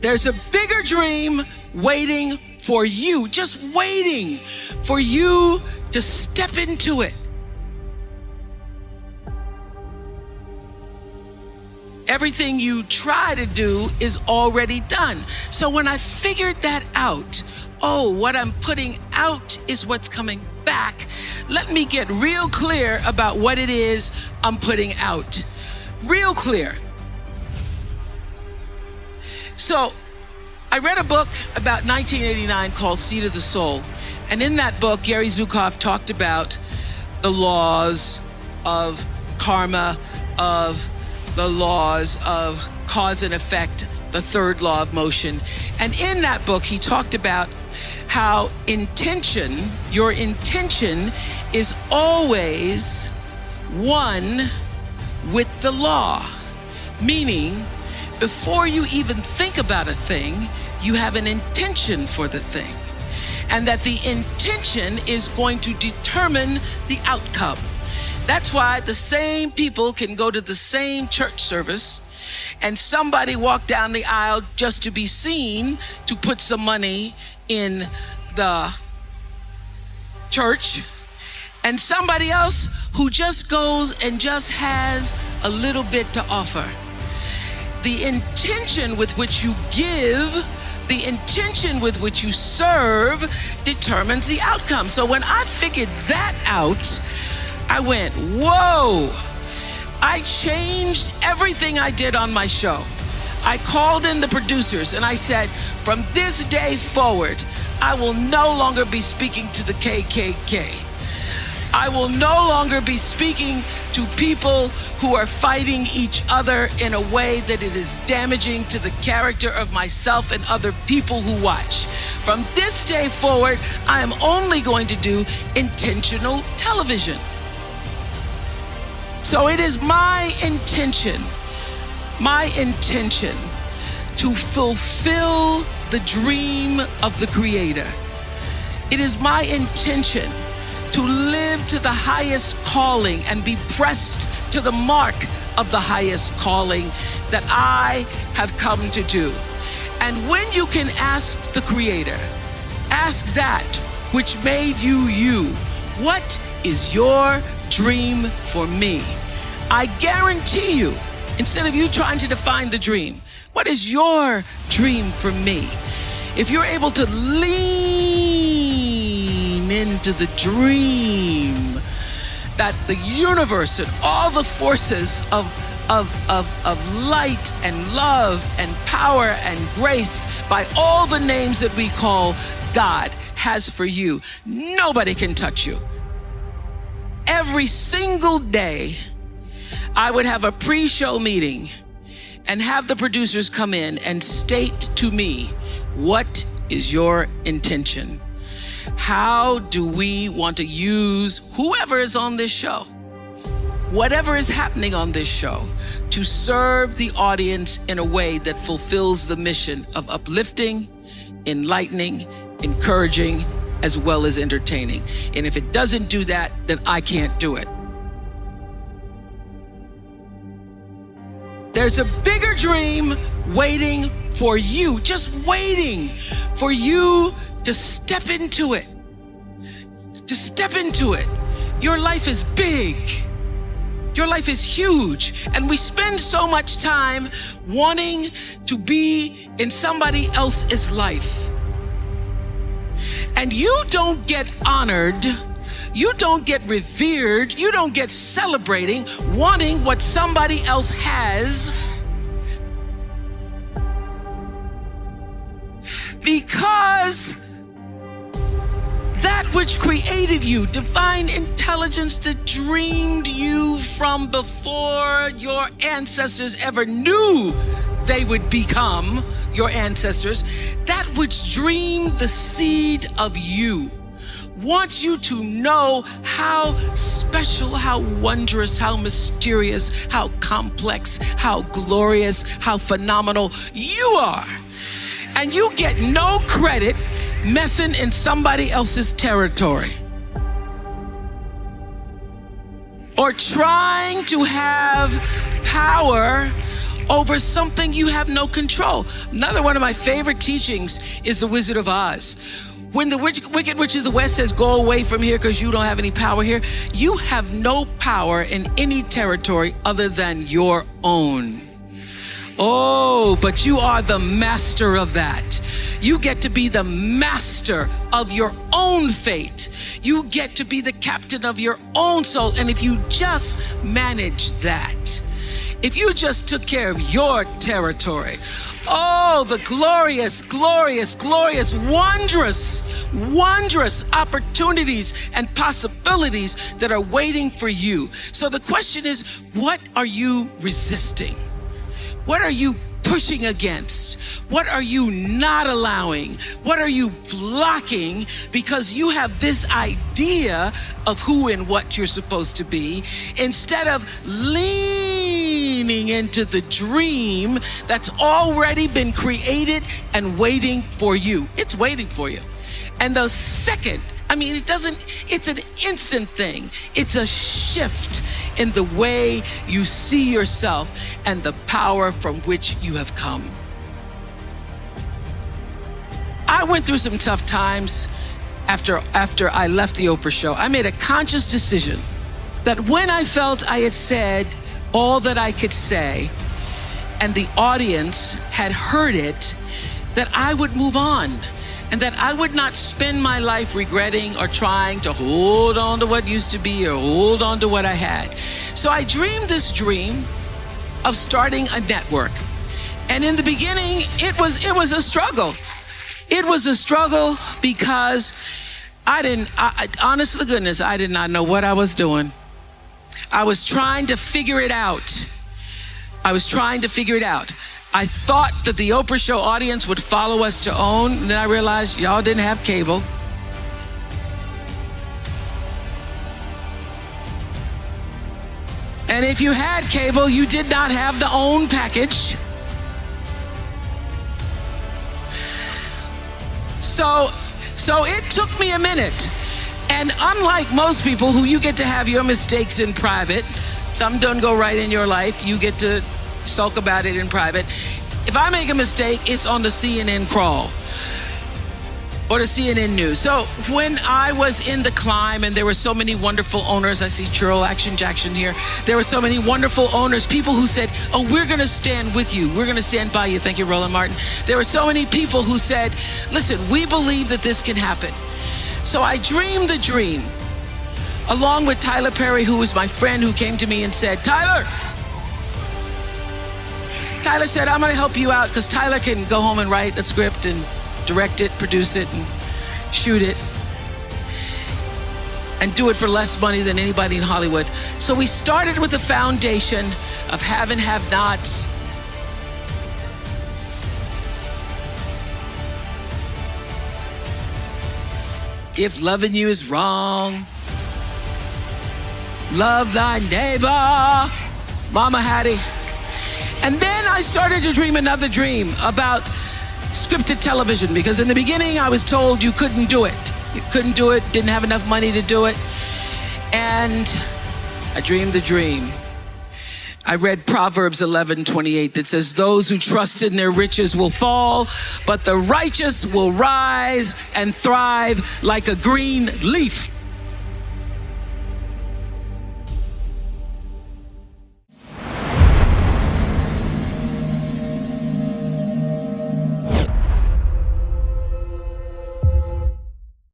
There's a bigger dream waiting for you, just waiting for you to step into it. Everything you try to do is already done. So when I figured that out, oh, what I'm putting out is what's coming back. Let me get real clear about what it is I'm putting out. Real clear. So I read a book about 1989 called Seed of the Soul. And in that book, 𝐥𝐢𝐤𝐞 talked about the laws of karma, of the laws of cause and effect, the third law of motion. And in that book, he talked about how intention, your intention is always one with the law. Meaning, before you even think about a thing, you have an intention for the thing. And that the intention is going to determine the outcome. That's why the same people can go to the same church service and somebody walk down the aisle just to be seen to put some money in the church, and somebody else who just goes and just has a little bit to offer. The intention with which you give, the intention with which you serve determines the outcome. So when I figured that out, I went, whoa. I changed everything I did on my show. I called in the producers and I said, from this day forward, I will no longer be speaking to the KKK. I will no longer be speaking to people who are fighting each other in a way that it is damaging to the character of myself and other people who watch. From this day forward, I am only going to do intentional television. So it is my intention to fulfill the dream of the Creator. It is my intention to live to the highest calling and be pressed to the mark of the highest calling that I have come to do. And when you can ask the Creator, ask that which made you you, what is your dream for me? I guarantee you, instead of you trying to define the dream, what is your dream for me? If you're able to lean into the dream that the universe and all the forces of light and love and power and grace by all the names that we call God has for you, nobody can touch you. Every single day, I would have a pre-show meeting and have the producers come in and state to me, what is your intention? How do we want to use whoever is on this show, whatever is happening on this show, to serve the audience in a way that fulfills the mission of uplifting, enlightening, encouraging, as well as entertaining. And if it doesn't do that, then I can't do it. There's a bigger dream waiting for you, just waiting for you to step into it. To step into it. Your life is big. Your life is huge. And we spend so much time wanting to be in somebody else's life. And you don't get honored, you don't get revered, you don't get celebrating wanting what somebody else has, because that which created you, divine intelligence that dreamed you from before your ancestors ever knew they would become your ancestors, that which dreamed the seed of you, wants you to know how special, how wondrous, how mysterious, how complex, how glorious, how phenomenal you are. And you get no credit messing in somebody else's territory or trying to have power over something you have no control. Another one of my favorite teachings is The Wizard of Oz. When the Wicked Witch of the West says, go away from here because you don't have any power here, you have no power in any territory other than your own. Oh, but you are the master of that. You get to be the master of your own fate. You get to be the captain of your own soul. And if you just manage that, if you just took care of your territory, oh, the glorious, glorious, glorious, wondrous, wondrous opportunities and possibilities that are waiting for you. So the question is, what are you resisting? What are you pushing against? What are you not allowing? What are you blocking because you have this idea of who and what you're supposed to be, instead of leaning into the dream that's already been created and waiting for you? It's waiting for you. And the second, it's an instant thing. It's a shift in the way you see yourself and the power from which you have come. I went through some tough times after I left the Oprah show. I made a conscious decision that when I felt I had said all that I could say and the audience had heard it, that I would move on. And that I would not spend my life regretting or trying to hold on to what used to be or hold on to what I had. So I dreamed this dream of starting a network. And in the beginning, it was a struggle. It was a struggle because honest to goodness, I did not know what I was doing. I was trying to figure it out. I thought that the Oprah show audience would follow us to OWN, and then I realized y'all didn't have cable. And if you had cable, you did not have the OWN package. So it took me a minute. And unlike most people who you get to have your mistakes in private, some don't go right in your life, you get to sulk about it in private. If I make a mistake, it's on the CNN crawl or the CNN news. So when I was in the climb and there were so many wonderful owners, I see Cheryl Action Jackson here. There were so many wonderful owners, people who said, oh, we're gonna stand with you. We're gonna stand by you. Thank you, Roland Martin. There were so many people who said, listen, we believe that this can happen. So I dreamed the dream along with Tyler Perry, who was my friend, who came to me and said, Tyler said, I'm gonna help you out, because Tyler can go home and write a script and direct it, produce it, and shoot it, and do it for less money than anybody in Hollywood. So we started with the foundation of have and have nots. If loving you is wrong, love thy neighbor, Mama Hattie. And then I started to dream another dream about scripted television, because in the beginning I was told you couldn't do it. You couldn't do it, didn't have enough money to do it. And I dreamed the dream. I read Proverbs 11:28 that says, those who trust in their riches will fall, but the righteous will rise and thrive like a green leaf.